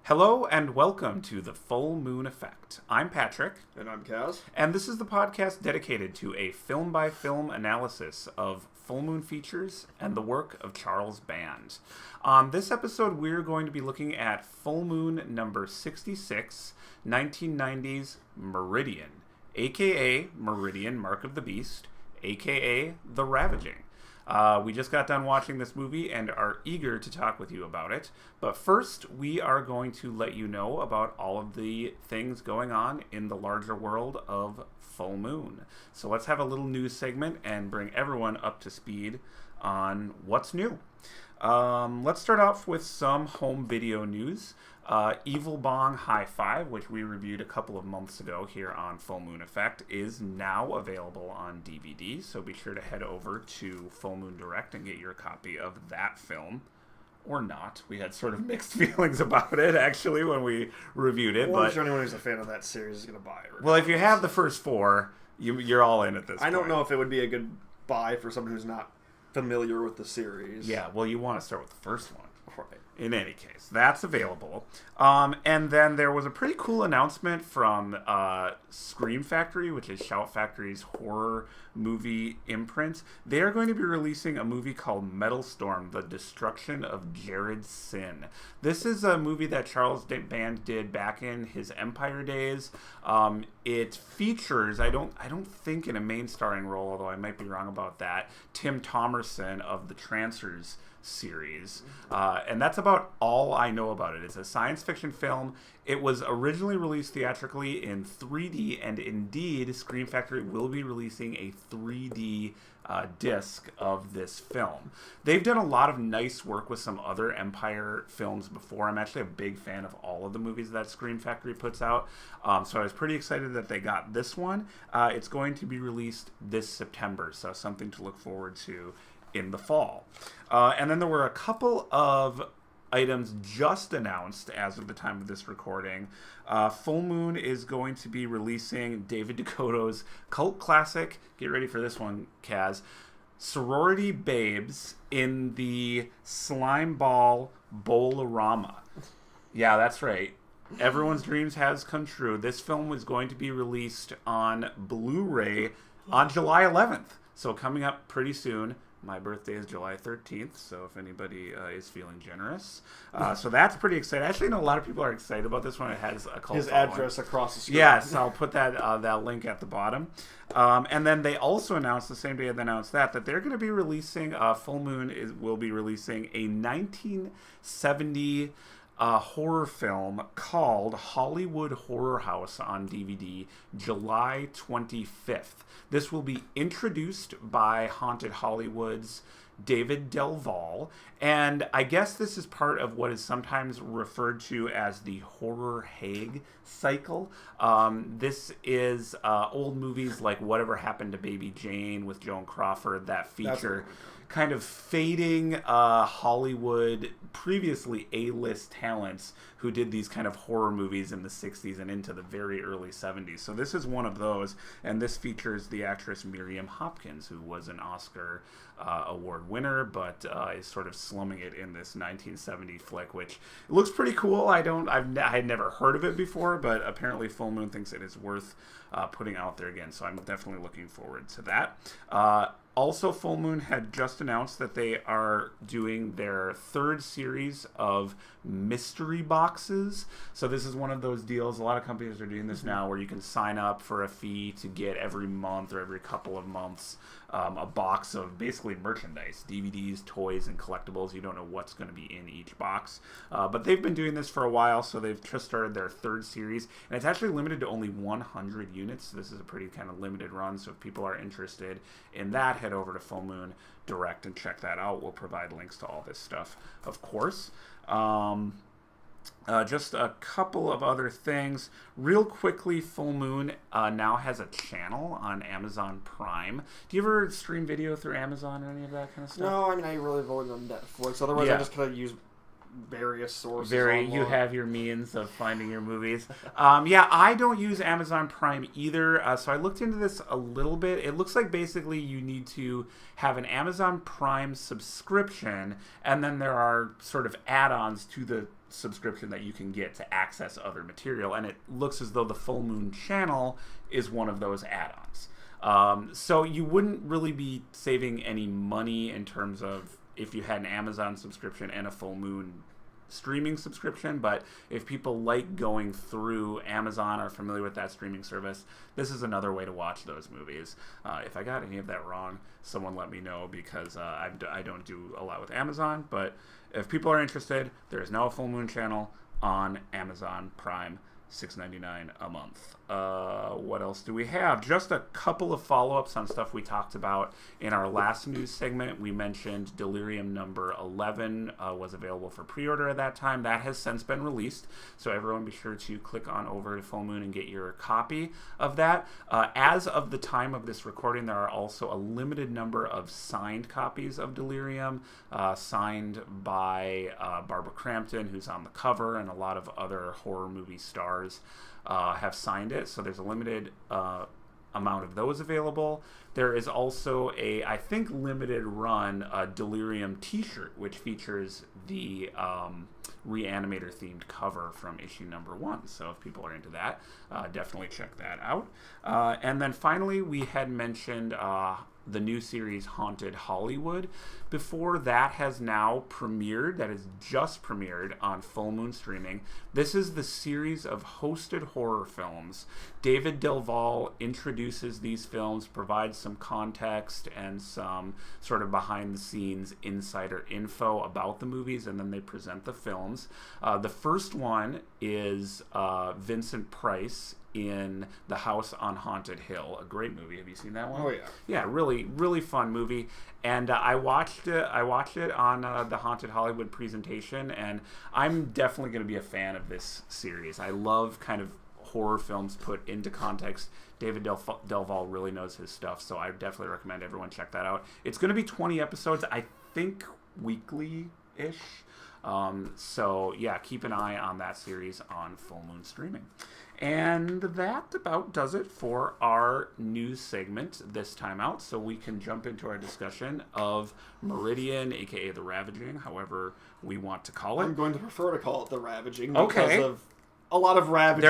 Hello and welcome to the Full Moon Effect. I'm Patrick. And I'm Caz. And this is the podcast dedicated to a film-by-film analysis of full moon features and the work of Charles Band. On this episode, we're going to be looking at full moon number 66, 1990's Meridian, a.k.a. Meridian, Mark of the Beast, a.k.a. The Ravaging. We just got done watching this movie and are eager to talk with you about it. But first, we are going to let you know about all of the things going on in the larger world of Full Moon. So let's have a little news segment and bring everyone up to speed on what's new. Let's start off with some home video news. Evil Bong High Five, which we reviewed a couple of months ago here on Full Moon Effect, is now available on DVD, so be sure to head over to Full Moon Direct and get your copy of that film. Or not. We had sort of mixed feelings about it, actually, when we reviewed it. Well, I'm sure anyone who's a fan of that series is going to buy it. Well, if you have the first four, you're all in at this point. I don't know if it would be a good buy for someone who's not familiar with the series. Yeah, well, you want to start with the first one. Right. In any case, that's available. And then there was a pretty cool announcement from Scream Factory, which is Shout Factory's horror movie imprint. They are going to be releasing a movie called Metal Storm: The Destruction of Jared's Sin. This is a movie that Charles Band did back in his Empire days. It features, I don't think in a main starring role, although I might be wrong about that, Tim Thomerson of the Trancers series, and that's about all I know about it. It's a science fiction film. It was originally released theatrically in 3D, and indeed Scream Factory will be releasing a 3D disc of this film. They've done a lot of nice work with some other Empire films before. I'm actually a big fan of all of the movies that Scream Factory puts out, so I was pretty excited that they got this one. It's going to be released this September, so something to look forward to in the fall. And then there were a couple of items just announced as of the time of this recording. Full Moon is going to be releasing David Dakotto's cult classic, get ready for this one, Kaz, Sorority Babes in the Slime Ball Bowl-orama. Yeah, that's right. Everyone's dreams has come true. This film was going to be released on Blu-ray on July 11th. So coming up pretty soon. My birthday is July 13th, so if anybody is feeling generous. So that's pretty exciting. Actually, I know a lot of people are excited about this one. It has a cult His following. address across the screen. Yes, I'll put that link at the bottom. And then they also announced, the same day they announced that they're going to be releasing, Full Moon will be releasing a 1970 horror film called Hollywood Horror House on DVD, July 25th. This will be introduced by Haunted Hollywood's David Delval, and I guess this is part of what is sometimes referred to as the Horror Hague cycle. This is old movies like Whatever Happened to Baby Jane with Joan Crawford that feature kind of fading Hollywood, previously A-list talents who did these kind of horror movies in the 60s and into the very early 70s. So this is one of those, and this features the actress Miriam Hopkins, who was an Oscar award winner, but is sort of slumming it in this 1970 flick, which looks pretty cool. I had never heard of it before, but apparently Full Moon thinks it is worth putting out there again, so I'm definitely looking forward to that. Also, Full Moon had just announced that they are doing their third series of mystery boxes. So this is one of those deals, a lot of companies are doing this now, where you can sign up for a fee to get every month or every couple of months a box of basically merchandise, DVDs, toys, and collectibles. You don't know what's going to be in each box. But they've been doing this for a while, so they've just started their third series. And it's actually limited to only 100 units. So this is a pretty kind of limited run. So if people are interested in that, head over to Full Moon Direct and check that out. We'll provide links to all this stuff, of course. Just a couple of other things. Real quickly, Full Moon now has a channel on Amazon Prime. Do you ever stream video through Amazon or any of that kind of stuff? No, I mean, I really have only done Netflix. Otherwise, Yeah. I just kind of use various sources. You have your means of finding your movies. Yeah, I don't use Amazon Prime either, so I looked into this a little bit. It looks like basically you need to have an Amazon Prime subscription, and then there are sort of add-ons to the subscription that you can get to access other material, and it looks as though the Full Moon channel is one of those add-ons. So you wouldn't really be saving any money in terms of if you had an Amazon subscription and a Full Moon streaming subscription, but if people like going through Amazon, are familiar with that streaming service, this is another way to watch those movies. If I got any of that wrong, someone let me know, because I don't do a lot with Amazon, but if people are interested, there is now a Full Moon channel on Amazon Prime, $6.99 a month. What else do we have? Just a couple of follow-ups on stuff we talked about in our last news segment. We mentioned Delirium number 11 was available for pre-order at that time. That has since been released, so everyone be sure to click on over to Full Moon and get your copy of that. As of the time of this recording, there are also a limited number of signed copies of Delirium, signed by Barbara Crampton, who's on the cover, and a lot of other horror movie stars have signed it, so there's a limited amount of those available. There is also a, I think, limited run Delirium t-shirt, which features the Reanimator themed cover from issue number 1, so if people are into that, definitely check that out. And then finally, we had mentioned the new series Haunted Hollywood. Before, that has now premiered, that is just premiered on Full Moon Streaming. This is the series of hosted horror films. David Delval introduces these films, provides some context and some sort of behind the scenes insider info about the movies, and then they present the films. The first one is Vincent Price in The House on Haunted Hill, a great movie. Have you seen that one? Oh yeah. Yeah, really, really fun movie. And I watched it on the Haunted Hollywood presentation, and I'm definitely going to be a fan of this series. I love kind of horror films put into context. David Delval really knows his stuff, so I definitely recommend everyone check that out. It's going to be 20 episodes, I think weekly-ish. So yeah, keep an eye on that series on Full Moon Streaming. And that about does it for our news segment this time out. So we can jump into our discussion of Meridian, aka the Ravaging, however we want to call it. I'm going to prefer to call it the Ravaging Okay. because of a lot of ravaging.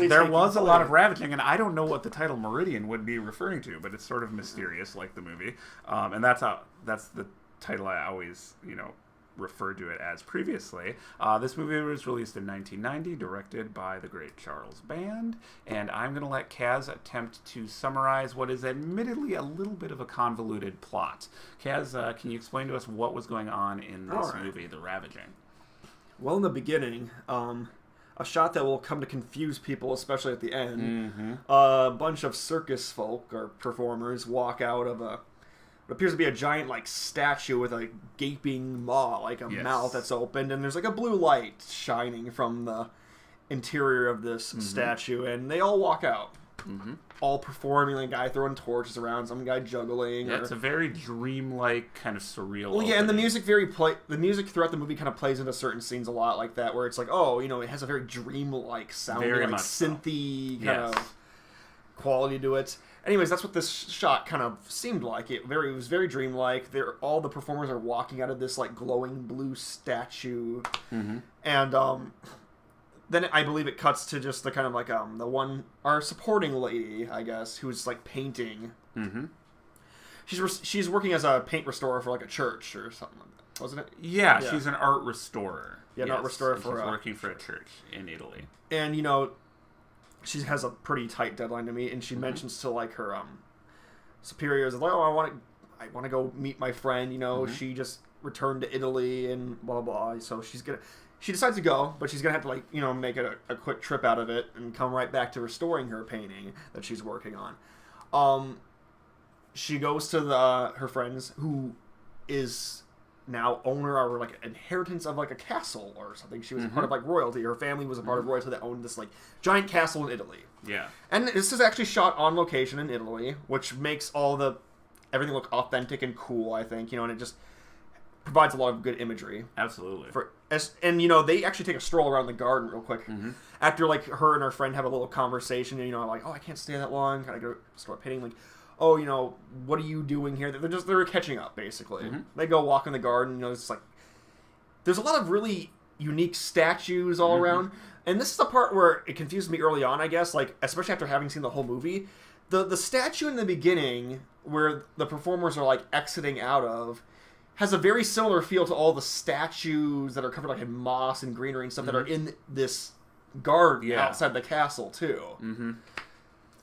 There was a lot of ravaging, and I don't know what the title Meridian would be referring to, but it's sort of mysterious, like the movie. And that's the title I always, referred to it as previously. This movie was released in 1990, directed by the great Charles Band, and I'm going to let Caz attempt to summarize what is admittedly a little bit of a convoluted plot. Caz, can you explain to us what was going on in this movie, The Ravaging? Well, in the beginning, a shot that will come to confuse people, especially at the end. Mm-hmm. A bunch of circus folk or performers walk out of what appears to be a giant statue with a gaping maw, like a mouth that's opened, and there's a blue light shining from the interior of this statue, and they all walk out. Mm-hmm. All performing, a guy throwing torches around, some guy juggling. Yeah, it's a very dreamlike, kind of surreal. Well, yeah, and the music the music throughout the movie kind of plays into certain scenes a lot like that, where it's it has a very dreamlike sound, very like synthy kind of quality to it. Anyways, that's what this shot kind of seemed like. It was very dreamlike. All the performers are walking out of this glowing blue statue, and then I believe it cuts to just the kind of our supporting lady, I guess, who's painting. Mm-hmm. She's working as a paint restorer for a church or something like that, wasn't it? Yeah, she's an art restorer. Yeah, an art restorer she's working for a church in Italy. And she has a pretty tight deadline to meet, and she mentions to her superiors, I want to go meet my friend. She just returned to Italy and blah blah. So she decides to go, but she's gonna have to make it a quick trip out of it and come right back to restoring her painting that she's working on. She goes to her friends, who is now owner or inheritance of a castle or something. She was a part of royalty. Her family was a part of royalty that owned this giant castle in Italy. Yeah. And this is actually shot on location in Italy, which makes everything look authentic and cool, I think, and it just provides a lot of good imagery. Absolutely. and they actually take a stroll around the garden real quick. After like her and her friend have a little conversation, like, oh, I can't stay that long. Gotta go start painting. Like, oh, what are you doing here? They're catching up basically. They go walk in the garden. It's like there's a lot of really unique statues all around, and this is the part where it confused me early on, I guess. Like, especially after having seen the whole movie, the statue in the beginning where the performers are like exiting out of has a very similar feel to all the statues that are covered like in moss and greenery and stuff that are in this garden outside the castle too.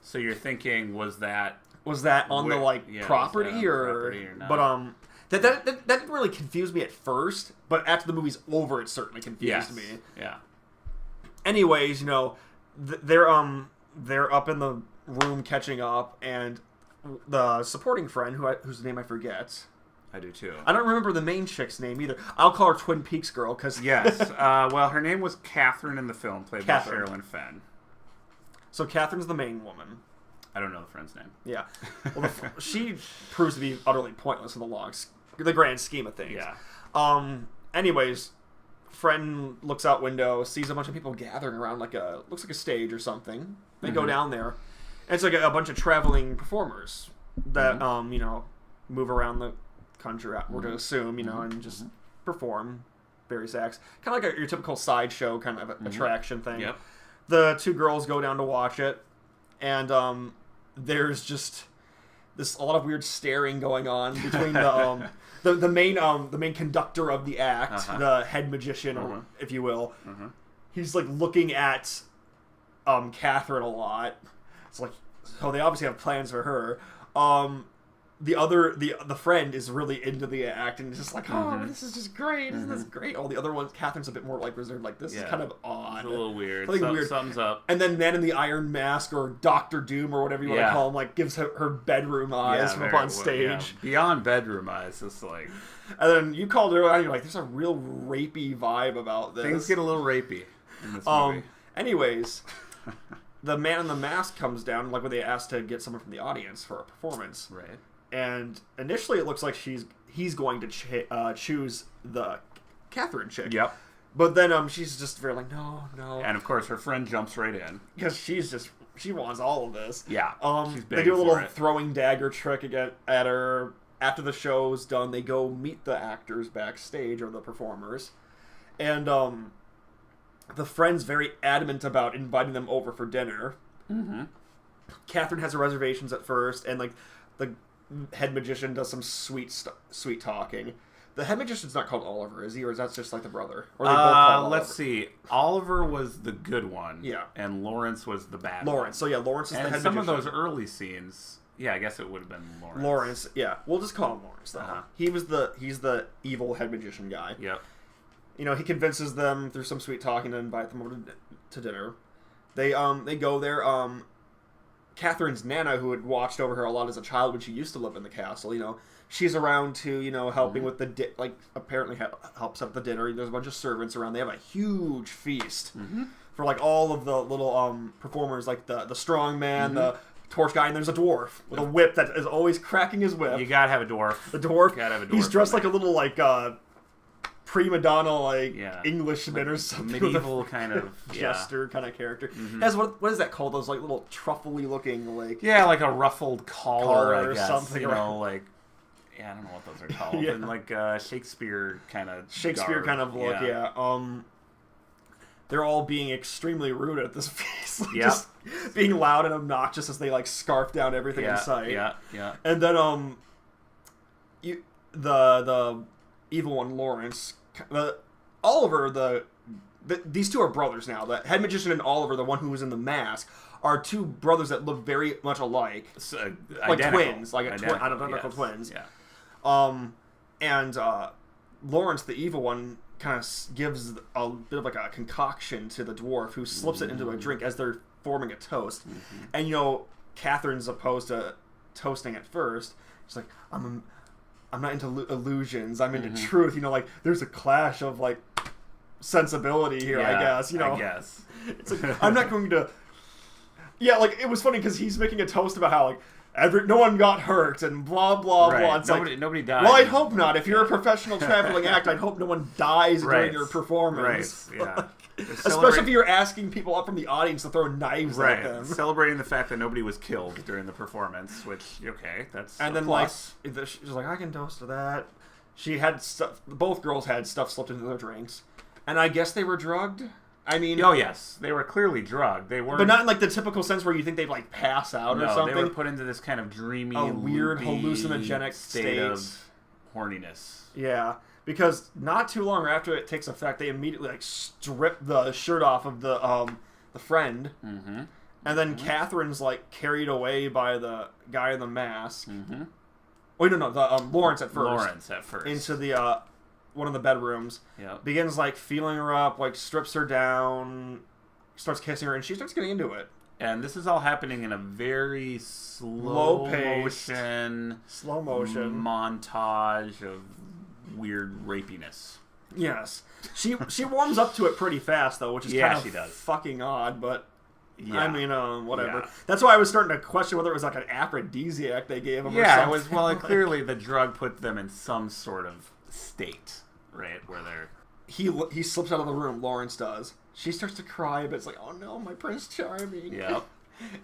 So you're thinking, was that on the property or not? But that didn't really confuse me at first, but after the movie's over, it certainly confused me. Yeah. Anyways, they're up in the room catching up, and the supporting friend whose name I forget. I do too. I don't remember the main chick's name either. I'll call her Twin Peaks girl because yes. Well, her name was Catherine in the film, played by Sherilyn Fenn. So Catherine's the main woman. I don't know the friend's name. Yeah. Well, she proves to be utterly pointless in the grand scheme of things. Yeah. Anyways, friend looks out window, sees a bunch of people gathering around looks like a stage or something. They go down there, and it's like a bunch of traveling performers that move around the country, we're to assume, and just perform various acts. Kind of like your typical sideshow kind of attraction thing. Yep. The two girls go down to watch it, and there's just a lot of weird staring going on between the main conductor of the act, the head magician, or, if you will. He's like looking at Catherine a lot. It's like, so they obviously have plans for her. The friend is really into the act and is just like, oh, this is just great. Isn't this great? All the other ones, Catherine's a bit more like reserved. Like, this is kind of odd. It's a little weird. Something's up. And then Man in the Iron Mask, or Doctor Doom, or whatever you want to call him, like gives her bedroom eyes from up on stage. Yeah. Beyond bedroom eyes, it's like. And then you called her out and you're like, there's a real rapey vibe about this. Things get a little rapey in this movie. Anyways, the Man in the Mask comes down, like when they asked to get someone from the audience for a performance. Right. And initially, it looks like he's going to choose the Catherine chick. Yep. But then she's just very like, no. And of course, her friend jumps right in because she wants all of this. Yeah. They do a little throwing dagger trick at her. After the show's done, they go meet the actors backstage, or the performers, and the friend's very adamant about inviting them over for dinner. Catherine has her reservations at first, and like the head magician does some sweet talking. The head magician's not called Oliver, is he? Or is that just like the brother? Or they both call Oliver? Let's see. Oliver was the good one. Yeah. And Lawrence was the bad one. So yeah, Lawrence is the head magician. And some of those early scenes, yeah, I guess it would have been Lawrence. Lawrence, yeah. We'll just call him Lawrence, though. He's the evil head magician guy. Yep. He convinces them through some sweet talking to invite them over to dinner. They go there. Catherine's Nana, who had watched over her a lot as a child when she used to live in the castle, she's around too, helping with the apparently helps up the dinner. There's a bunch of servants around. They have a huge feast for like all of the little performers, like the strong man, the torch guy, and there's a dwarf with a whip that is always cracking his whip. You gotta have a dwarf. The dwarf. You gotta have a dwarf. He's dressed like a little prima donna Englishman or something, medieval kind of jester kind of character. Has what is that called? Those like little truffly looking like like a ruffled collar I guess. Or something. I don't know what those are called. And like Shakespeare kind of look. Yeah. They're all being extremely rude at this feast. Just being loud and obnoxious as they like scarf down everything in sight. Yeah. And then the evil one, Lawrence, Oliver, these two are brothers now. The head magician and Oliver, the one who was in the mask, are two brothers that look very much alike, like twins, like identical twins. Yeah. And Lawrence, the evil one, kind of gives a bit of like a concoction to the dwarf, who slips it into a drink as they're forming a toast. And Catherine's opposed to toasting at first. She's like, I'm not into illusions. I'm into truth. There's a clash of like sensibility here. I guess. I guess. It's like, I'm not going to. Yeah, like it was funny because he's making a toast about how like no one got hurt and blah blah blah. It's nobody died. Well, I'd hope not. If you're a professional traveling actor, I'd hope no one dies during your performance. Right. Yeah. Especially if you're asking people up from the audience to throw knives at them. Celebrating the fact that nobody was killed during the performance, which, that's and a then, plus. She's like, I can toast to that. She had stuff, both girls had stuff slipped into their drinks. And I guess they were drugged? I mean... Oh, yes. They were clearly drugged. They weren't... But not in, the typical sense where you think they'd, pass out or something. No, they were put into this kind of dreamy, a weird, loopy hallucinogenic state of horniness. Yeah. Because not too long after it takes effect, they immediately strip the shirt off of the friend, and then Catherine's carried away by the guy in the mask. Mm-hmm. Wait, no, Lawrence at first. Into the one of the bedrooms. Yep. Begins feeling her up, strips her down, starts kissing her, and she starts getting into it. And this is all happening in a very slow motion montage of weird rapiness. Yes. She warms up to it pretty fast, though, which is kind of fucking odd, but I mean, whatever. Yeah. That's why I was starting to question whether it was an aphrodisiac they gave him or something. Yeah, it was, clearly the drug put them in some sort of state, right, where they're... He slips out of the room, Lawrence does. She starts to cry, but it's oh no, my Prince Charming. Yep.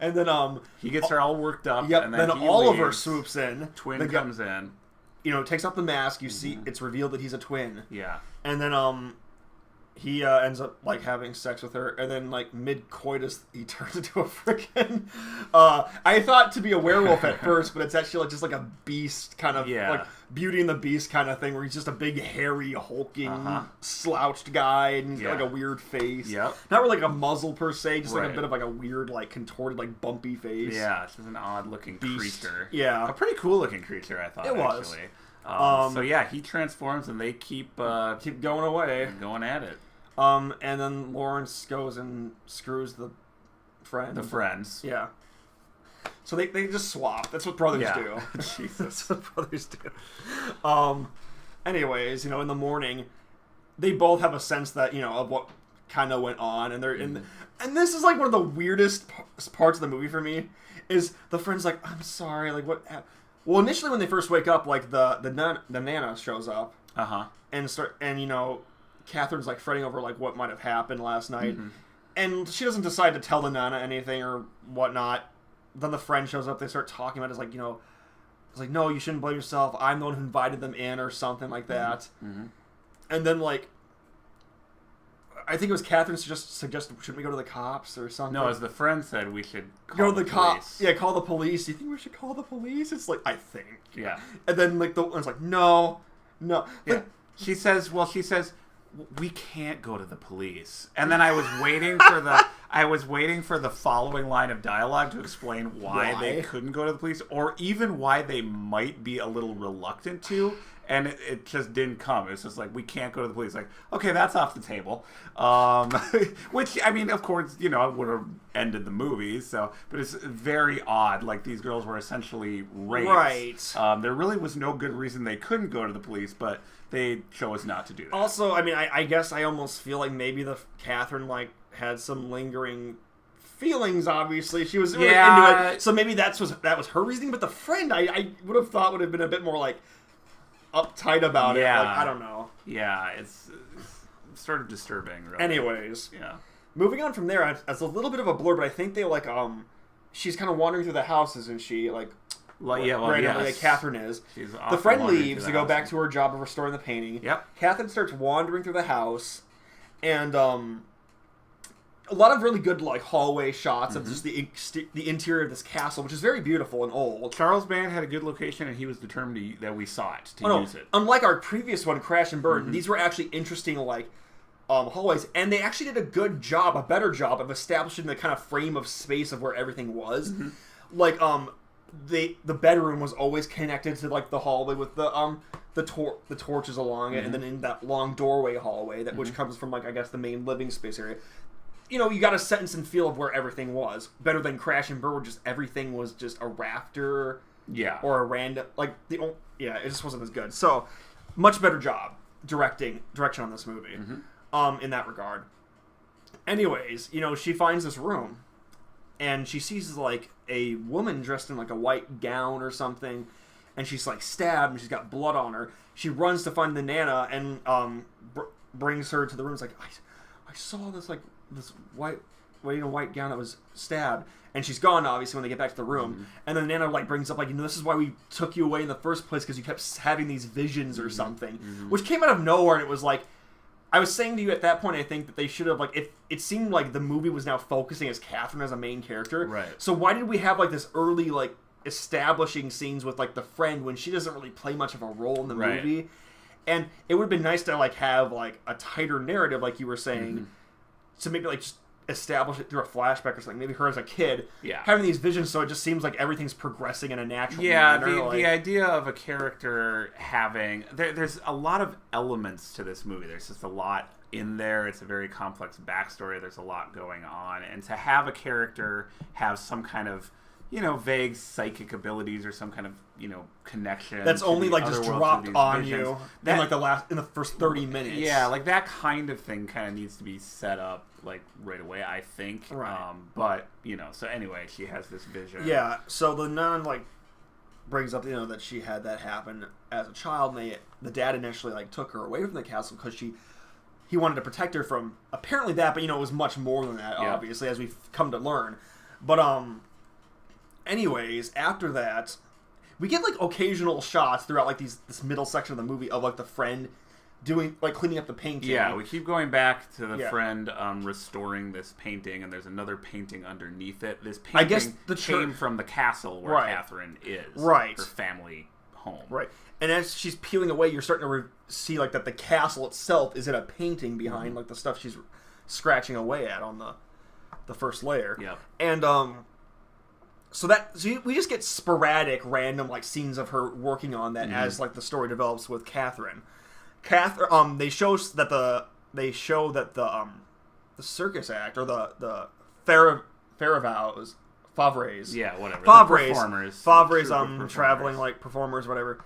And then, he gets her all worked up, yep, and then Oliver swoops in. Twin comes in. Takes off the mask. You see, it's revealed that he's a twin. Yeah. And then, he ends up having sex with her, and then mid-coitus, he turns into a freaking. I thought to be a werewolf at first, but it's actually just a beast kind of Beauty and the Beast kind of thing, where he's just a big, hairy, hulking, slouched guy, and he's got a weird face. Yep. Not really a muzzle per se, just a bit of a weird, contorted, bumpy face. Yeah, it's just an odd-looking creature. Yeah, a pretty cool-looking creature, I thought. It was. So yeah, he transforms, and they keep going away, going at it. And then Lawrence goes and screws the friend. The friends. Yeah. So they just swap. That's what brothers do. Jesus. That's what brothers do. Anyways, in the morning, they both have a sense that, of what kind of went on. And they're in... And this is, one of the weirdest parts of the movie for me, is the friend's I'm sorry, what... Well, initially when they first wake up, the Nana shows up. Uh-huh. And Catherine's fretting over what might have happened last night, and she doesn't decide to tell the Nana anything or whatnot. Then the friend shows up. They start talking about it. It's no, you shouldn't blame yourself. I'm the one who invited them in, or something like that. Mm-hmm. And then I think it was Catherine suggested, shouldn't we go to the cops or something? No, as the friend said, we should call the cops. Yeah, call the police. Do you think we should call the police? It's I think. Yeah. And then the one's no. Yeah. She says, we can't go to the police. And then I was waiting for the following line of dialogue to explain why they couldn't go to the police, or even why they might be a little reluctant to. And it just didn't come. It was just we can't go to the police. Okay, that's off the table. Which, I mean, of course, it would have ended the movie. But it's very odd. These girls were essentially raped. Right. There really was no good reason they couldn't go to the police, but they chose not to do that. Also, I mean, I guess I almost feel maybe Catherine had some lingering feelings. Obviously, she was really into it. So maybe that was her reasoning. But the friend, I would have thought would have been a bit more uptight about it. I don't know. Yeah, it's sort of disturbing. Really. Anyways, yeah. Moving on from there, it's a little bit of a blur, but I think they she's kind of wandering through the house, isn't she? Randomly, Catherine is. The friend leaves to go back to her job of restoring the painting. Yep. Catherine starts wandering through the house, and a lot of really good hallway shots of just the interior of this castle, which is very beautiful and old. Charles Band had a good location, and he was determined that we saw it to use it. Unlike our previous one, Crash and Burn, these were actually interesting hallways, and they actually did a better job of establishing the kind of frame of space of where everything was. The bedroom was always connected to the hallway with the torches along it, and then in that long doorway hallway which comes from I guess the main living space area. You got a sense and feel of where everything was. Better than Crash and Burn, where just everything was just a rafter, or a random it just wasn't as good. So much better job direction on this movie, in that regard. Anyways, she finds this room. and she sees like a woman dressed in like a white gown or something, and she's like stabbed and she's got blood on her. She runs to find the Nana and brings her to the room. It's like, I saw this like this white gown that was stabbed, and she's gone obviously when they get back to the room. And then Nana like brings up like, this is why we took you away in the first place, because you kept having these visions or something, which came out of nowhere. And it was like, I was saying to you at that point, I think that they should have, like, if it seemed like the movie was now focusing as Catherine as a main character. Right. So why did we have, like, this early, like, establishing scenes with, like, the friend when she doesn't really play much of a role in the movie? And it would have been nice to, like, have, like, a tighter narrative, like you were saying, to maybe, like, just establish it through a flashback or something. Maybe her as a kid having these visions, so it just seems like everything's progressing in a natural manner. The idea of a character having there's a lot of elements to this movie. There's just a lot in there. It's a very complex backstory. There's a lot going on, and to have a character have some kind of vague psychic abilities or some kind of connection that's only like just dropped on visions, you in the first 30 minutes. Yeah, like that kind of thing kind of needs to be set up like right away, I think. Right. But so anyway, she has this vision. Yeah. So the nun like brings up that she had that happen as a child, and the dad initially like took her away from the castle because he wanted to protect her from apparently that, but it was much more than that, obviously, as we've come to learn. But anyways, after that, we get like occasional shots throughout like this middle section of the movie of like the friend doing like cleaning up the painting. Yeah, we keep going back to the friend restoring this painting, and there's another painting underneath it. This painting I guess came from the castle where Catherine is. Right. Her family home. Right. And as she's peeling away, you're starting to see like that the castle itself is in a painting behind like the stuff she's scratching away at on the first layer. Yep. And so we just get sporadic, random like scenes of her working on that as like the story develops with Catherine. They show that the circus act or the Favres, yeah, whatever. Favres traveling like performers, whatever,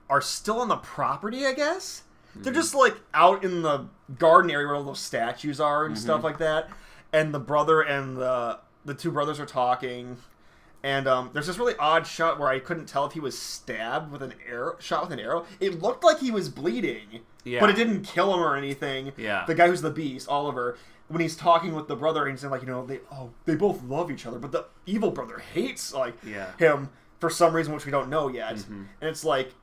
are still on the property. I guess they're just like out in the garden area where all those statues are and stuff like that. And the brother and the two brothers are talking. And there's this really odd shot where I couldn't tell if he was stabbed with an arrow. It looked like he was bleeding, but it didn't kill him or anything. Yeah. The guy who's the beast, Oliver, when he's talking with the brother, and he's like, they both love each other, but the evil brother hates him for some reason, which we don't know yet. And it's like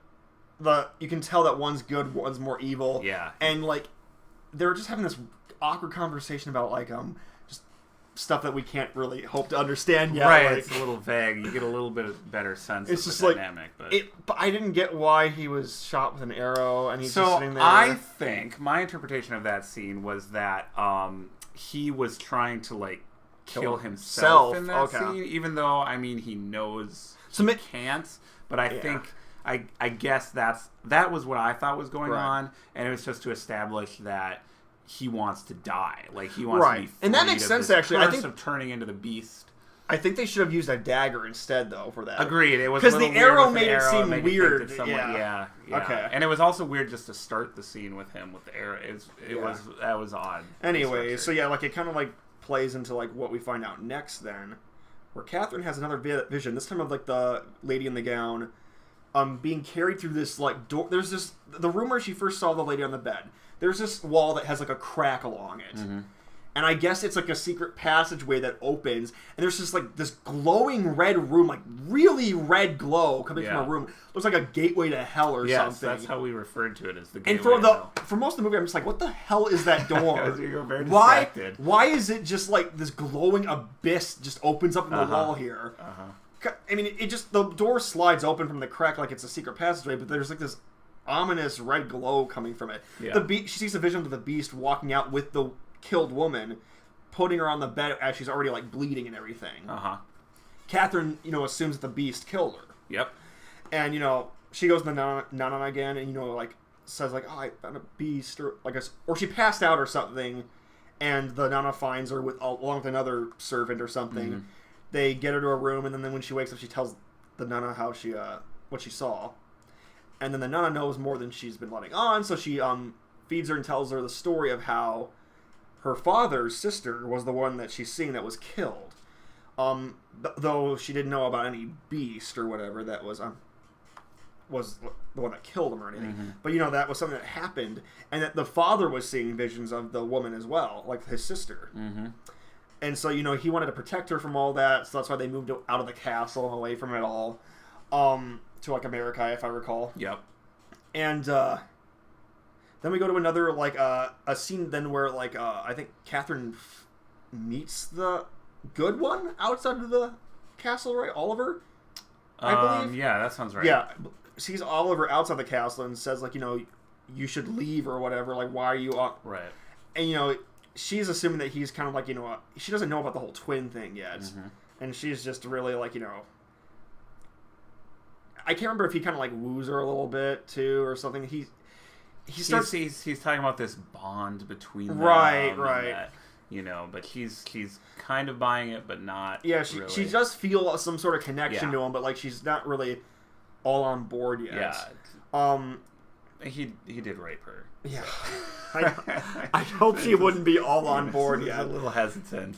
you can tell that one's good, one's more evil. Yeah. And like they're just having this awkward conversation about like stuff that we can't really hope to understand yet. Right, like, it's a little vague. You get a little bit of better sense it's of just the like, dynamic. But I didn't get why he was shot with an arrow and he's just sitting there. I think my interpretation of that scene was that he was trying to like kill himself in that scene, even though he knows he can't. But I think I guess that was what I thought was going on, and it was just to establish that he wants to die. Like, he wants to be freed, and that makes sense, actually. I think of turning into the beast. I think they should have used a dagger instead, though, for that. Agreed. It was because the arrow made it seem weird. Yeah. Okay. And it was also weird just to start the scene with him with the arrow. That was odd. Anyway, so like it kind of like plays into like what we find out next then, where Catherine has another vision. This time of like the lady in the gown, being carried through this like door. There's the room where she first saw the lady on the bed. There's this wall that has like a crack along it. And I guess it's like a secret passageway that opens. And there's just like this glowing red room, like really red glow coming from a room. Looks like a gateway to hell or something. That's how we referred to it, as the gateway to hell. For most of the movie, I'm just like, what the hell is that door? You're very distracted. Why is it just like this glowing abyss just opens up in the wall here? The door slides open from the crack like it's a secret passageway, but there's like this ominous red glow coming from it. Yeah. She sees a vision of the beast walking out with the killed woman, putting her on the bed as she's already like bleeding and everything. Catherine, assumes that the beast killed her. Yep. And she goes to the Nana again, and like says like, "Oh, I found a beast," or she passed out or something, and the Nana finds her along with another servant or something. They get her to a room, and then when she wakes up, she tells the Nana how what she saw. And then the Nana knows more than she's been letting on, so she feeds her and tells her the story of how her father's sister was the one that she's seeing that was killed. Though she didn't know about any beast or whatever that was the one that killed him or anything. Mm-hmm. But, that was something that happened, and that the father was seeing visions of the woman as well, like his sister. Mm-hmm. And so, he wanted to protect her from all that, so that's why they moved out of the castle, away from it all, to, like, America, if I recall. Yep. And, then we go to another, like, a scene then where, like, I think Catherine meets the good one outside of the castle, right? Oliver, I believe? Yeah, that sounds right. Yeah, sees Oliver outside the castle and says, like, you should leave or whatever, like, why are you... Right. And, she's assuming that he's kind of like, she doesn't know about the whole twin thing yet. Mm-hmm. And she's just really like, I can't remember if he kind of like woos her a little bit too or something. He starts... He's talking about this bond between them. Right. That, but he's kind of buying it, but not really. She does feel some sort of connection to him, but like she's not really all on board yet. Yeah. He did rape her. Yeah. I hope she wouldn't be all on board yet. A little hesitant.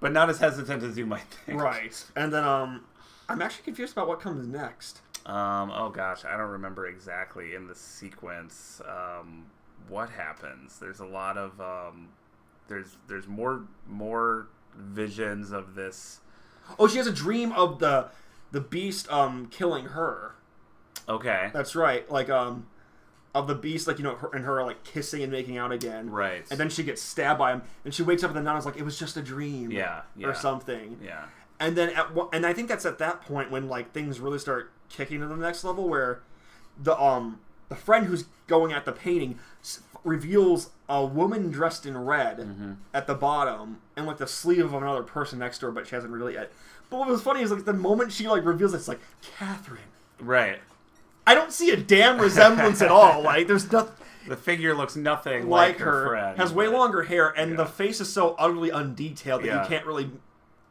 But not as hesitant as you might think. Right. And then I'm actually confused about what comes next. Oh gosh, I don't remember exactly in the sequence what happens. There's a lot of there's more visions of this. Oh, she has a dream of the beast killing her. Okay. That's right. Like of the beast, like, her like kissing and making out again. Right. And then she gets stabbed by him, and she wakes up and the Nana's like, it was just a dream. Yeah. Or something. Yeah. And then and I think that's at that point when like things really start kicking to the next level, where the friend who's going at the painting reveals a woman dressed in red at the bottom and like the sleeve of another person next to her, but she hasn't revealed it yet. But what was funny is like the moment she like reveals it, it's like, Catherine. Right. I don't see a damn resemblance at all. Like, there's nothing. The figure looks nothing like her friend. Has way longer hair, and the face is so utterly undetailed that you can't really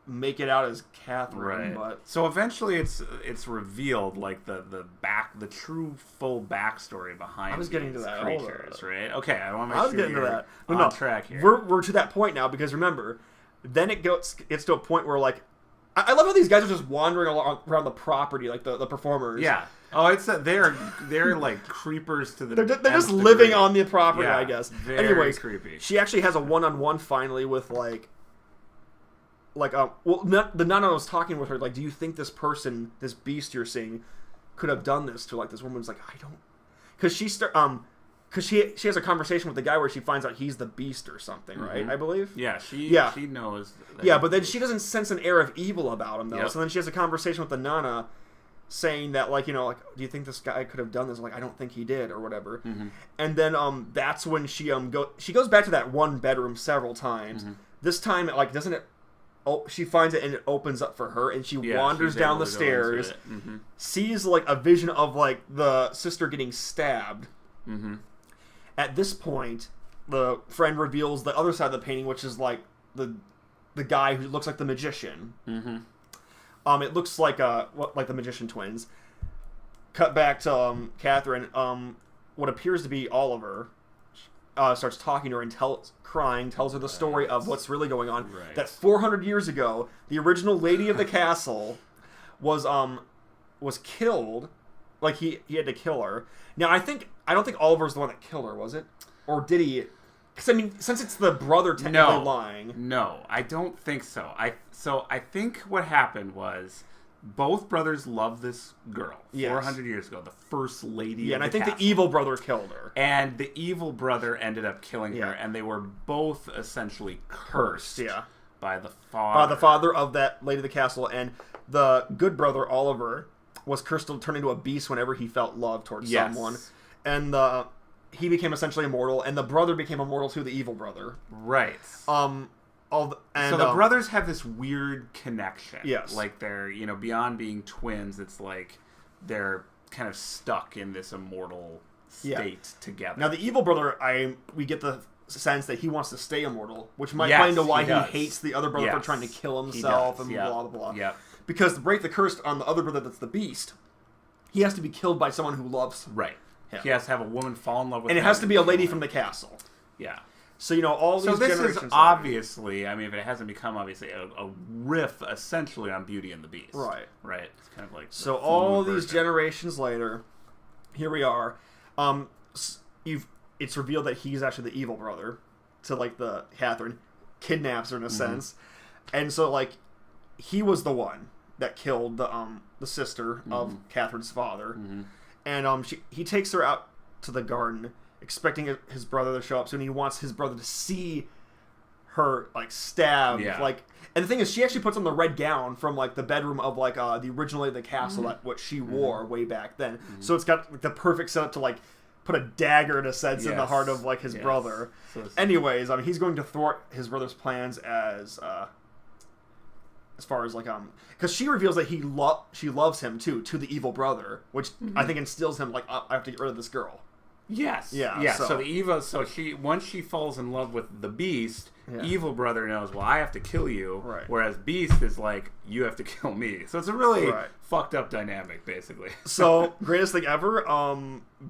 make it out as Catherine. Right. But so eventually, it's revealed like the true full backstory behind. I was getting to that creatures, right? Okay, I want to I make was sure getting to that. on track here. We're to that point now because remember, then it's to a point where like. I love how these guys are just wandering around the property, like the performers. Yeah. Oh, it's they're like creepers to the. They're just living on the property, yeah, I guess. Very Anyways, creepy. She actually has a one-on-one finally with the Nana was talking with her, like, do you think this person, this beast you're seeing, could have done this to like this woman's like, I don't, because she has a conversation with the guy where she finds out he's the beast or something, right? I believe. Yeah, she knows. But then she doesn't sense an air of evil about him though. Yep. So then she has a conversation with the Nana, saying that like, do you think this guy could have done this? Like, I don't think he did or whatever. And then that's when she goes back to that one bedroom several times. This time, like, doesn't it? Oh, she finds it and it opens up for her, and she wanders down the stairs, sees like a vision of like the sister getting stabbed. At this point, the friend reveals the other side of the painting, which is like the guy who looks like the magician. It looks like the magician twins. Cut back to Catherine. What appears to be Oliver starts talking to her and tells her the story of what's really going on. Right. That 400 years ago, the original lady of the castle was killed. Like he had to kill her. Now I don't think Oliver's the one that killed her, was it? Or did he? Because I mean, since it's the brother technically lying. No, I don't think so. I think what happened was both brothers loved this girl 400 years ago, the first lady. Yeah, and I think castle. the evil brother killed her. And the evil brother ended up killing her, and they were both essentially cursed. By the father. By the father of that lady of the castle, and the good brother Oliver was cursed to turn into a beast whenever he felt love towards someone. And he became essentially immortal, and the brother became immortal too, the evil brother. Right. So the brothers have this weird connection. Yes. Like they're, beyond being twins, it's like they're kind of stuck in this immortal state together. Now the evil brother, we get the sense that he wants to stay immortal, which might play into why he hates the other brother for trying to kill himself and blah, blah, blah. Yeah. Because to break the curse on the other brother that's the beast, he has to be killed by someone who loves him. He has to have a woman fall in love with him. And it has to be a lady from the castle. Yeah. So, you know, all these this generations... is obviously, I mean, if it hasn't become obviously a riff essentially on Beauty and the Beast. Right. Right. It's kind of like... So all these generations later, here we are. It's revealed that he's actually the evil brother to, like, the Catherine. Kidnaps her in a sense. And so, like, he was the one that killed the sister of Catherine's father. And he takes her out to the garden, expecting his brother to show up soon. He wants his brother to see her, like, stabbed. Like, and the thing is, she actually puts on the red gown from, like, the bedroom of, like, originally the castle, that what she wore way back then. So it's got, like, the perfect setup to, like, put a dagger, in a sense, in the heart of, like, his brother. So anyways, he's going to thwart his brother's plans as far as, like, because she reveals that she loves him, too, to the evil brother, which I think instills him, like, I have to get rid of this girl. Yes. Yeah. So the evil. So once she falls in love with the Beast, evil brother knows, well, I have to kill you. Right. Whereas Beast is like, you have to kill me. So it's a really fucked up dynamic, basically. So greatest thing ever.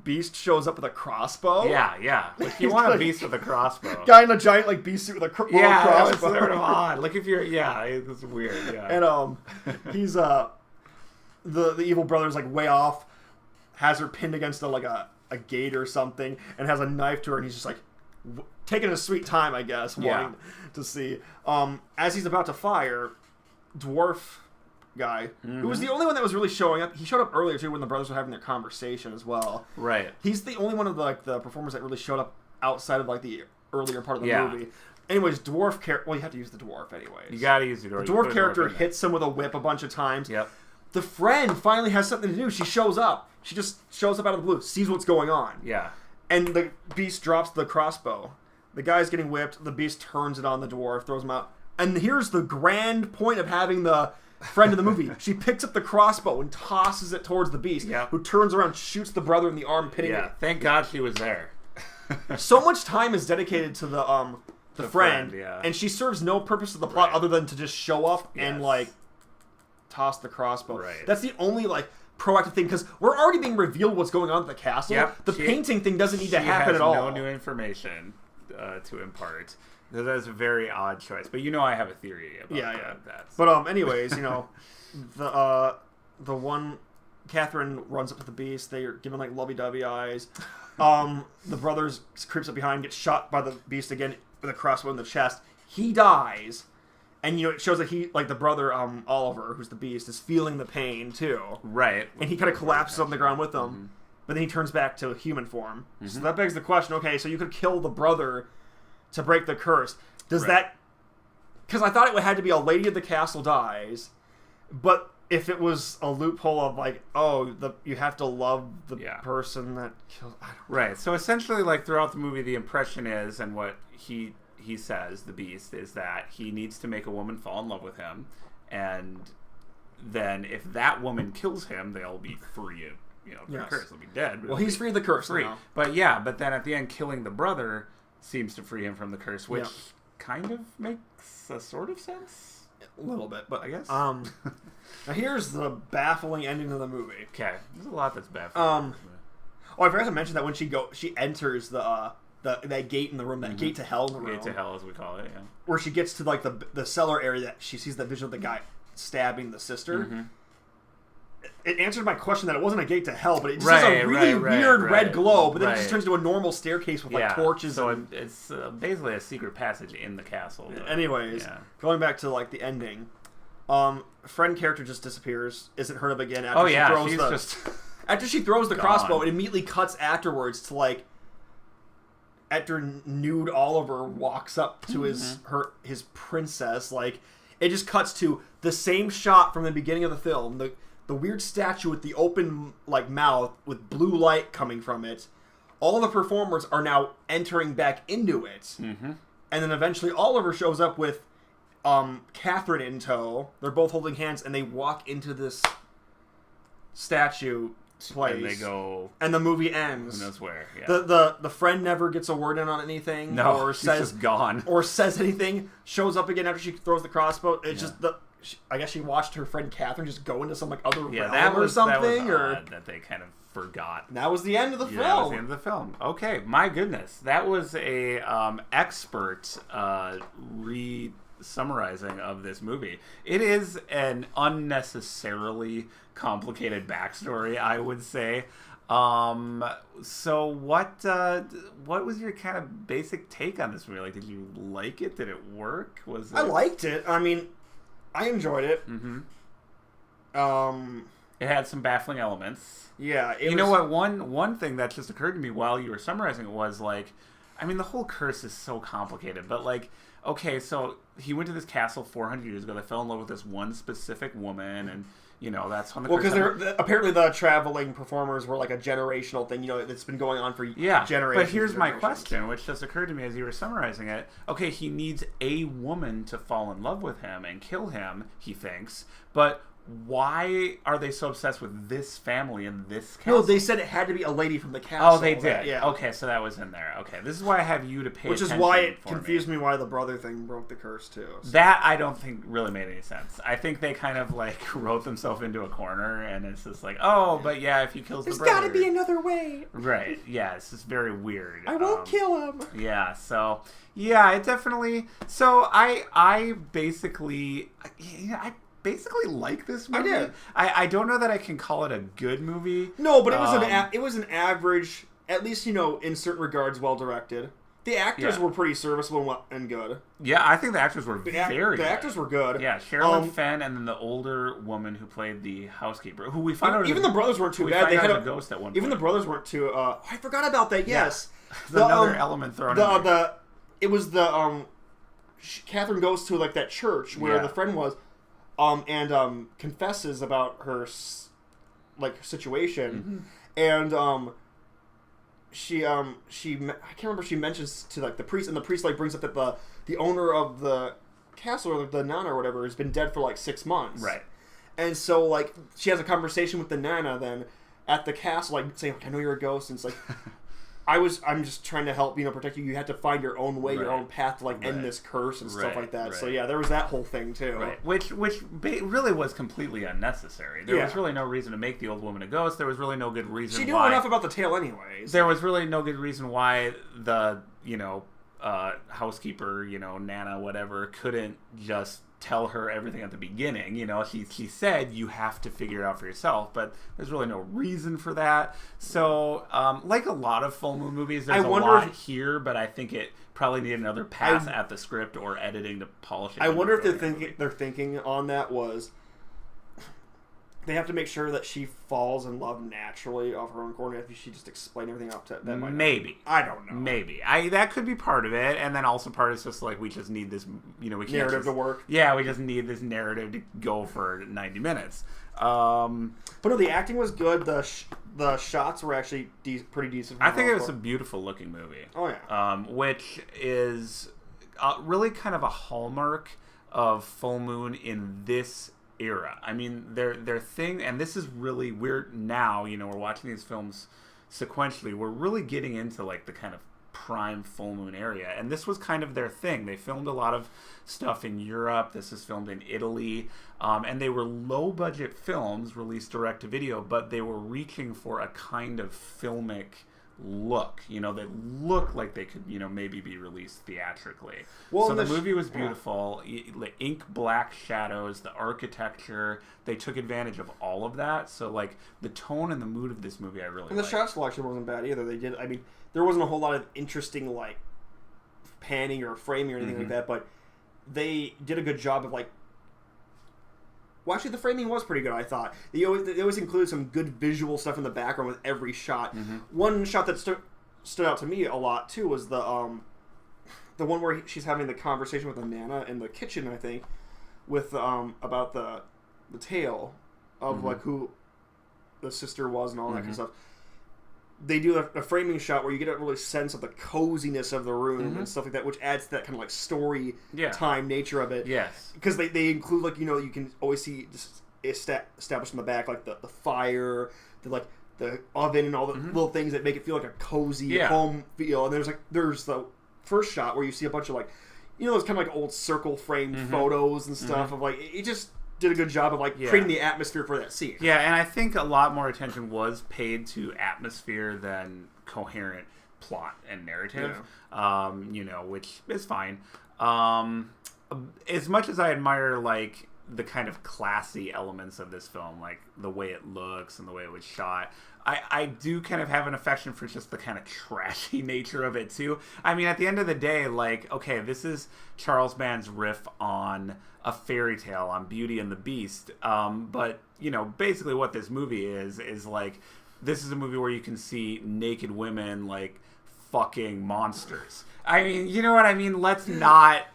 Beast shows up with a crossbow. Yeah. Like, you want a Beast with a crossbow. Guy in a giant, like, beast suit with a crossbow. Yeah, it's sort of odd. Like, if you're, it's weird. Yeah. And he's the evil brother's, like, way off, has her pinned against a gate or something, and has a knife to her, and he's just like taking a sweet time, I guess, wanting to see. As he's about to fire, dwarf guy, who was the only one that was really showing up. He showed up earlier too when the brothers were having their conversation as well. Right. He's the only one of the performers that really showed up outside of, like, the earlier part of the movie. Anyways, dwarf character. Well, you have to use the dwarf anyways. You gotta use the dwarf. The dwarf character hits him with a whip a bunch of times. Yep. The friend finally has something to do. She shows up. She just shows up out of the blue, sees what's going on. Yeah. And the Beast drops the crossbow. The guy's getting whipped. The Beast turns it on the dwarf, throws him out. And here's the grand point of having the friend in the movie. She picks up the crossbow and tosses it towards the Beast, who turns around, shoots the brother in the arm, pitting it. Thank God she was there. So much time is dedicated to the friend, and she serves no purpose to the plot other than to just show up and, like, toss the crossbow. Right. That's the only, like, proactive thing, because we're already being revealed what's going on at the castle. The painting thing doesn't need to happen at all. No new information to impart. That's a very odd choice, but I have a theory about that. So. But anyways, the one Catherine runs up to the Beast. They're giving, like, lovey-dovey eyes. The brothers creeps up behind, gets shot by the Beast again with a crossbow in the chest. He dies. And, it shows that he, like, the brother, Oliver, who's the Beast, is feeling the pain, too. Right. And he kind of collapses on the ground with them. But then he turns back to human form. So that begs the question, okay, so you could kill the brother to break the curse. Does that... Because I thought it had to be a lady of the castle dies, but if it was a loophole of, like, you have to love the person that kills... Right. So essentially, like, throughout the movie, the impression is, and what he says, the Beast, is that he needs to make a woman fall in love with him, and then if that woman kills him, they'll be free of, the curse. They'll be dead. Well, he's free of the curse now. But then at the end, killing the brother seems to free him from the curse, which kind of makes a sort of sense. A little bit, but I guess. Now here's the baffling ending of the movie. Okay, there's a lot that's baffling. I forgot to mention that when she enters that gate in the room, that gate to hell in the room. Gate to hell, as we call it, where she gets to, like, the cellar area, that she sees the vision of the guy stabbing the sister. It answered my question that it wasn't a gate to hell, but it just has a really weird red glow, but then it just turns into a normal staircase with, like, torches. So it's basically a secret passage in the castle. Anyways, going back to, like, the ending, friend character just disappears, isn't heard of again after she throws after she throws the crossbow. It immediately cuts afterwards to, like, after nude Oliver walks up to his princess, like, it just cuts to the same shot from the beginning of the film, the weird statue with the open, like, mouth with blue light coming from it. All the performers are now entering back into it. And then eventually Oliver shows up with Catherine in tow. They're both holding hands, and they walk into this statue place. And they go... And the movie ends. Who knows where, The friend never gets a word in on anything. No, she's just gone. Or says anything. Shows up again after she throws the crossbow. It's just I guess she watched her friend Catherine just go into some like other realm that or was something, odd that they kind of forgot. And that was the end of the film. That was the end of the film. Okay, my goodness, that was a expert summarizing of this movie. It is an unnecessarily complicated backstory, I would say. So what was your kind of basic take on this movie? Like, did you like it? Did it work? I liked it. I mean, I enjoyed it. Mm-hmm. It had some baffling elements. Yeah. You know what? One thing that just occurred to me while you were summarizing it was like, I mean, the whole curse is so complicated, but like, okay, so he went to this castle 400 years ago. They fell in love with this one specific woman, and you know that's when the curse. Well, because apparently the traveling performers were like a generational thing. You know, it's been going on for generations. But here's my question, which just occurred to me as you were summarizing it. Okay, he needs a woman to fall in love with him and kill him. He thinks, but why are they so obsessed with this family in this castle? No, they said it had to be a lady from the castle. Oh, they did? Yeah. Okay, so that was in there. Okay, this is why I have you to pay attention. Which is why it confused me why the brother thing broke the curse, too. So. That I don't think really made any sense. I think they kind of, like, wrote themselves into a corner, and it's just like, oh, but yeah, if he kills the brother... There's gotta be another way! Right, yeah, it's just very weird. I won't kill him! Yeah, so... Yeah, it definitely... So, I basically... I basically like this movie. I did. I don't know that I can call it a good movie. No, but it was an average, at least, you know, in certain regards, well directed. The actors were pretty serviceable and good. Yeah, I think the actors were very good. The actors were good. Yeah, Sherilyn Fenn, and then the older woman who played the housekeeper, who we found out even the brothers weren't too bad. They had a ghost at one point. Even the brothers weren't too. I forgot about that. Yes, yeah. Another element thrown in there. It was the Catherine goes to like that church where the friend was. And confesses about her situation, and she I can't remember. She mentions to like the priest, and the priest like brings up that the owner of the castle or the nana or whatever has been dead for like 6 months, right? And so like she has a conversation with the nana then at the castle, like saying, "I know you're a ghost," and it's like. I'm just trying to help, you know, protect you. You have to find your own way, your own path to like end this curse and stuff like that. So yeah, there was that whole thing too. Right. Which really was completely unnecessary. There was really no reason to make the old woman a ghost. There was really no good reason. She knew enough about the tale anyways. There was really no good reason why the housekeeper, Nana, whatever, couldn't just tell her everything at the beginning. He said you have to figure it out for yourself, but there's really no reason for that. So, like a lot of full moon movies, there's a lot here, but I think it probably needed another pass at the script or editing to polish it. I wonder if they're thinking on that was they have to make sure that she falls in love naturally of her own accord. If she just explain everything up to them, maybe I don't know. Maybe that could be part of it, and then also part is just like we just need this, we can't narrative to work. Yeah, we just need this narrative to go for 90 minutes. But no, the acting was good. The shots were actually pretty decent. I think it was a beautiful looking movie. Oh yeah. Which is really kind of a hallmark of full moon in this era. I mean, their thing, and this is really weird now, we're watching these films sequentially, we're really getting into like the kind of prime full moon area, and this was kind of their thing. They filmed a lot of stuff in Europe. This is filmed in Italy, and they were low budget films released direct to video, but they were reaching for a kind of filmic look, that looked like they could, maybe be released theatrically. Well, so the movie was beautiful. Ink black shadows, the architecture, they took advantage of all of that. So, like, the tone and the mood of this movie, I really liked. And the shot selection wasn't bad either. There wasn't a whole lot of interesting, like, panning or framing or anything like that, but they did a good job of, like, well, actually, the framing was pretty good, I thought. They always included some good visual stuff in the background with every shot. One shot that stood out to me a lot, too, was the one where she's having the conversation with the Nana in the kitchen, I think, with about the tale of, like, who the sister was and all that kind of stuff. They do a framing shot where you get a really sense of the coziness of the room and stuff like that, which adds to that kind of like story time nature of it. Yes, because they include like you can always see just established in the back like the fire, the oven and all the little things that make it feel like a cozy home feel. And there's the first shot where you see a bunch of like those kind of like old circle framed photos and stuff of like it just did a good job of like creating the atmosphere for that scene. Yeah, and I think a lot more attention was paid to atmosphere than coherent plot and narrative. Which is fine. As much as I admire like the kind of classy elements of this film, like the way it looks and the way it was shot, I do kind of have an affection for just the kind of trashy nature of it too. I mean, at the end of the day, like, okay, this is Charles Band's riff on a fairy tale, on Beauty and the Beast. But, basically what this movie is like, this is a movie where you can see naked women, like, fucking monsters. I mean, you know what I mean? Let's not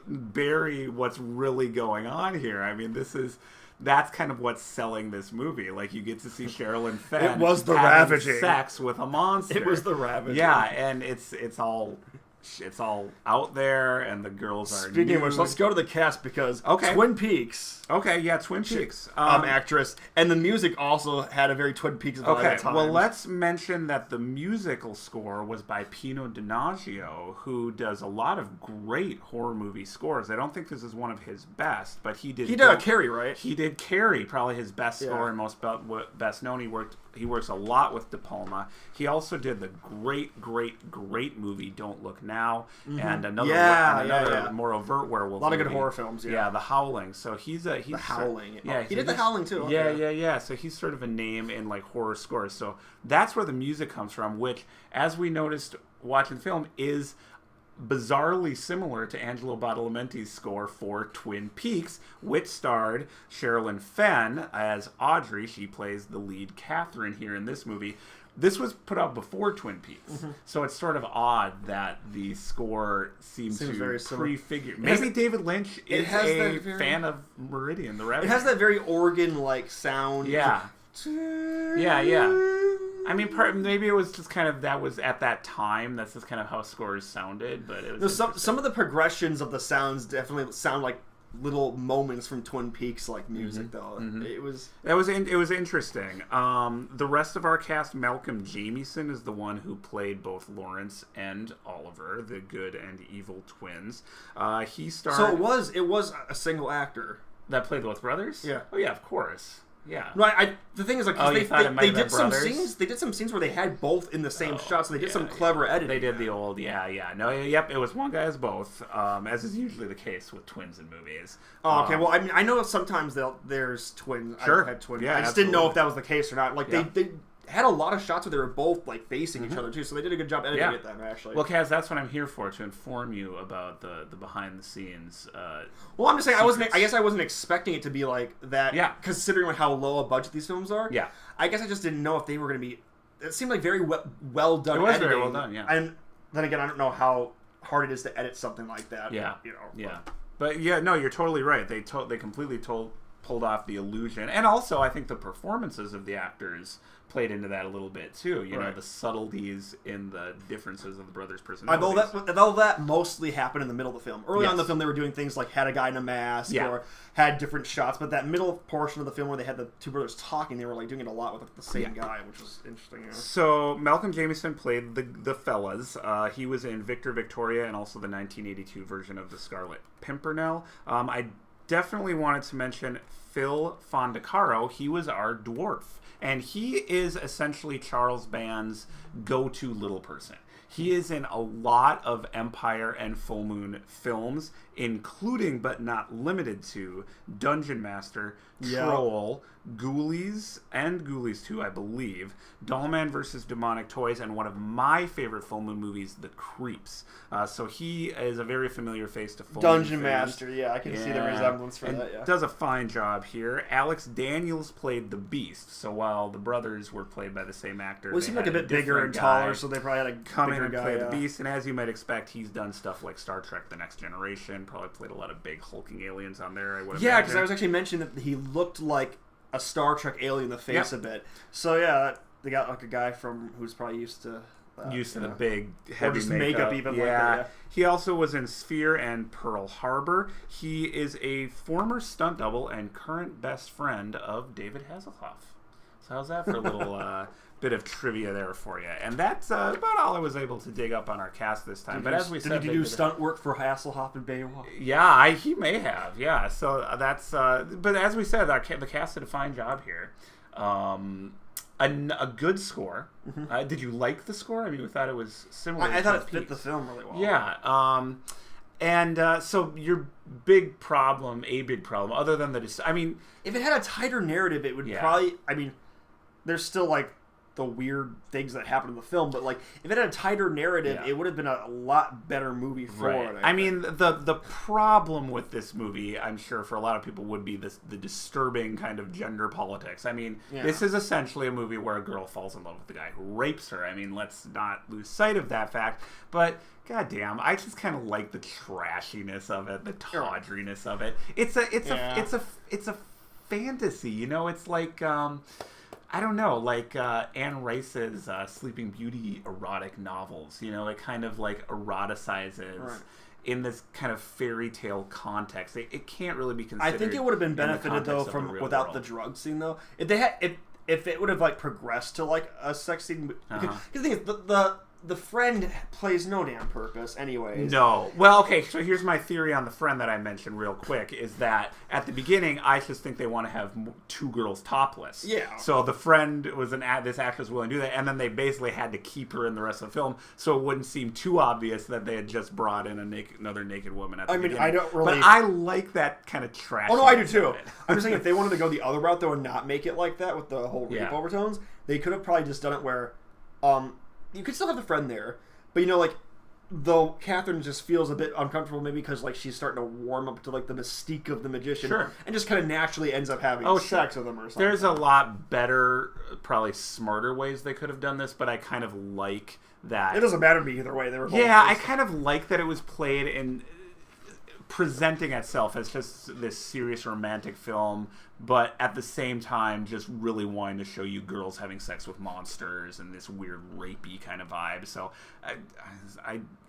bury what's really going on here. I mean, that's kind of what's selling this movie. Like, you get to see Sherilyn Fenn. It was the Ravaging. Sex with a monster. It was the Ravaging. Yeah, and it's all out there, and the girls are Speaking nude. of which, let's go to the cast because Twin Peaks. Okay, yeah, Twin Peaks. Actress. And the music also had a very Twin Peaks vibe at times. Well, let's mention that the musical score was by Pino Donaggio, who does a lot of great horror movie scores. I don't think this is one of his best, but he did Carrie, right? He did Carrie, probably his best score and most best known. He works a lot with De Palma. He also did the great movie Don't Look Now, and another more overt werewolf. A lot of movie. good horror films. Yeah, The Howling. So he's The Howling. Yeah, he did The Howling too. Yeah. So he's sort of a name in like horror scores. So that's where the music comes from, which, as we noticed watching the film, is bizarrely similar to Angelo Badalamenti's score for Twin Peaks, which starred Sherilyn Fenn as Audrey. She plays the lead Catherine here in this movie. This was put out before Twin Peaks, so it's sort of odd that the score seems to prefigure. Maybe David Lynch is a fan of Meridian, the Ravaging. It has that very organ-like sound. Yeah. I mean, maybe it was just kind of that was at that time. That's just kind of how scores sounded. But it was some of the progressions of the sounds definitely sound like little moments from Twin Peaks like music though. It was interesting. The rest of our cast, Malcolm Jamieson is the one who played both Lawrence and Oliver, the good and evil twins. He starred. So it was a single actor that played both brothers. Yeah. Oh yeah, of course. Yeah. No, the thing is, like, they did some brothers? scenes. They did some scenes where they had both in the same shot, so they did some clever editing. They did the old, No, yep. It was one guy as both, as is usually the case with twins in movies. Oh, okay. Well, I mean, I know sometimes there's twins. Sure. I've had twins. Yeah, I just didn't know if that was the case or not. Like they had a lot of shots where they were both like facing each other too, so they did a good job editing it then. Actually. Well, Caz, that's what I'm here for, to inform you about the behind the scenes. Well, I'm just saying I guess I wasn't expecting it to be like that. Yeah. Considering how low a budget these films are. Yeah. I guess I just didn't know if they were going to be. It seemed like very well done. It was editing. very well done. Yeah. And then again, I don't know how hard it is to edit something like that. Yeah. You know. Yeah. But yeah, no, you're totally right. They completely pulled off the illusion, and also I think the performances of the actors played into that a little bit too. You know, the subtleties in the differences of the brothers' personalities. Although that mostly happened in the middle of the film. Early on in the film, they were doing things like had a guy in a mask or had different shots, but that middle portion of the film where they had the two brothers talking, they were like doing it a lot with the same guy, which was interesting. You know? So Malcolm Jamieson played the fellas. He was in Victor Victoria and also the 1982 version of The Scarlet Pimpernel. I definitely wanted to mention Phil Fondacaro. He was our dwarf, and he is essentially Charles Band's go-to little person. He is in a lot of Empire and Full Moon films, including but not limited to Dungeon Master, Troll, Ghoulies, and Ghoulies 2, I believe, Dollman vs. Demonic Toys, and one of my favorite Full Moon movies, The Creeps. So he is a very familiar face to Full Moon Dungeon Master, I can see the resemblance for that, does a fine job here. Alex Daniels played the Beast, so while the brothers were played by the same actor, he seemed like a bit bigger and taller, so they probably had a come in and play the Beast, and as you might expect, he's done stuff like Star Trek The Next Generation, probably played a lot of big hulking aliens on there, I would imagine. Because I was actually mentioning that he looked like a Star Trek alien in the face a bit. So they got like a guy who's probably used to the big heavy makeup even like that. He also was in Sphere and Pearl Harbor. He is a former stunt double and current best friend of David Hasselhoff. So how's that for a little bit of trivia there for you? And that's about all I was able to dig up on our cast this time. But as we said, did he do stunt work for Hasselhoff and Baywatch? Yeah, he may have. Yeah, so that's. But as we said, the cast did a fine job here. A good score. Mm-hmm. Did you like the score? I mean, we thought it was similar. I thought it fit the film really well. Yeah. And so your big problem, other than I mean, if it had a tighter narrative, it would probably. I mean, there's still like the weird things that happen in the film, but like if it had a tighter narrative, it would have been a lot better movie for it. I mean, the problem with this movie, I'm sure for a lot of people, would be the disturbing kind of gender politics. I mean, this is essentially a movie where a girl falls in love with the guy who rapes her. I mean, let's not lose sight of that fact, but goddamn, I just kind of like the trashiness of it, the tawdriness of it. It's a fantasy, you know. It's like I don't know, like Anne Rice's Sleeping Beauty erotic novels. You know, it kind of like eroticizes in this kind of fairy tale context. It can't really be considered. I think it would have been benefited though from without the drug scene though. If they had, if it would have like progressed to like a sex scene. Because the thing is, the friend plays no damn purpose anyways. No. Well, okay, so here's my theory on the friend that I mentioned real quick, is that at the beginning, I just think they want to have two girls topless. Yeah. So the friend was this actress willing to do that, and then they basically had to keep her in the rest of the film so it wouldn't seem too obvious that they had just brought in another naked woman at the beginning. I don't really... But I like that kind of trash. Oh, no, I do too. I'm just saying if they wanted to go the other route, though, and not make it like that with the whole rape overtones, they could have probably just done it where... you could still have the friend there, but you know, like, though Catherine just feels a bit uncomfortable, maybe because like she's starting to warm up to like the mystique of the magician, and just kind of naturally ends up having sex with him or something. There's a lot better, probably smarter ways they could have done this, but I kind of like that. It doesn't matter to me either way. They were both I kind of like that it was played in presenting itself as just this serious romantic film, but at the same time just really wanting to show you girls having sex with monsters and this weird rapey kind of vibe. So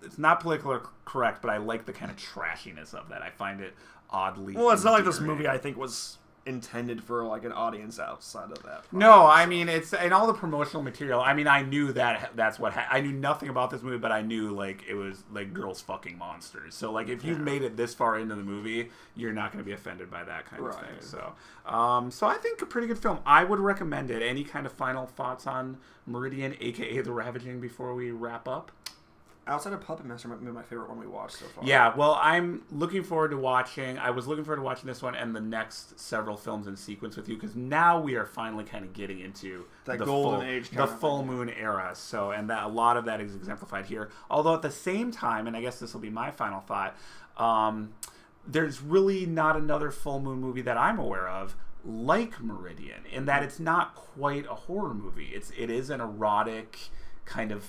it's not politically correct, but I like the kind of trashiness of that. I find it oddly it's not like this movie I think was intended for like an audience outside of that. No, I mean, it's in all the promotional material. I mean, I knew that's what I knew nothing about this movie, but I knew like it was like girls fucking monsters. So like if you've made it this far into the movie, you're not going to be offended by that kind of thing. So so I think a pretty good film. I would recommend it. Any kind of final thoughts on Meridian, aka The Ravaging, before we wrap up? Outside of Puppet Master might be my favorite one we watched so far. Yeah, well, I was looking forward to watching this one and the next several films in sequence with you, because now we are finally kind of getting into that golden age, the full moon era. So, and that a lot of that is exemplified here. Although at the same time, and I guess this will be my final thought, there's really not another full moon movie that I'm aware of like Meridian, in that it's not quite a horror movie. It is an erotic kind of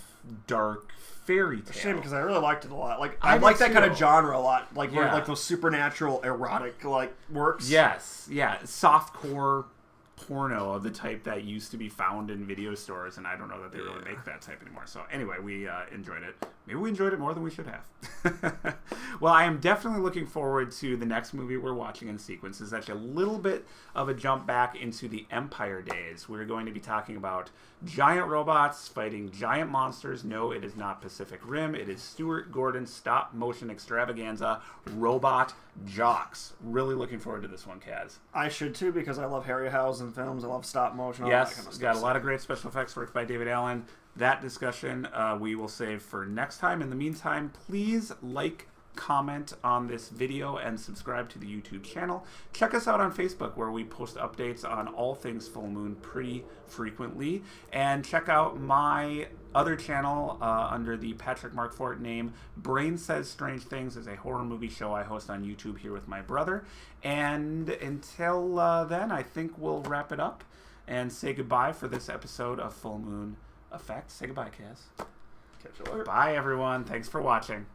dark fairy tale. Shame, because I really liked it a lot. Like I like that kind of genre a lot. Like where like those supernatural erotic like works. Yes, softcore porno of the type that used to be found in video stores, and I don't know that they really make that type anymore. So anyway, we enjoyed it. Maybe we enjoyed it more than we should have. Well, I am definitely looking forward to the next movie we're watching in sequence. It's actually a little bit of a jump back into the Empire days. We're going to be talking about giant robots fighting giant monsters. No, it is not Pacific Rim. It is Stuart Gordon's stop-motion extravaganza, Robot Jocks. Really looking forward to this one, Caz. I should too, because I love Harryhausen films. I love stop-motion. All that kind of stuff. Got a lot of great special effects work by David Allen. That discussion we will save for next time. In the meantime, please like, comment on this video, and subscribe to the YouTube channel. Check us out on Facebook, where we post updates on all things full moon pretty frequently. And check out my other channel under the Patrick Markfort name. Brain Says Strange Things is a horror movie show I host on YouTube here with my brother. And until then, I think we'll wrap it up and say goodbye for this episode of Full Moon Effect. Say goodbye, Caz. Catch you later. Bye, everyone. Thanks for watching.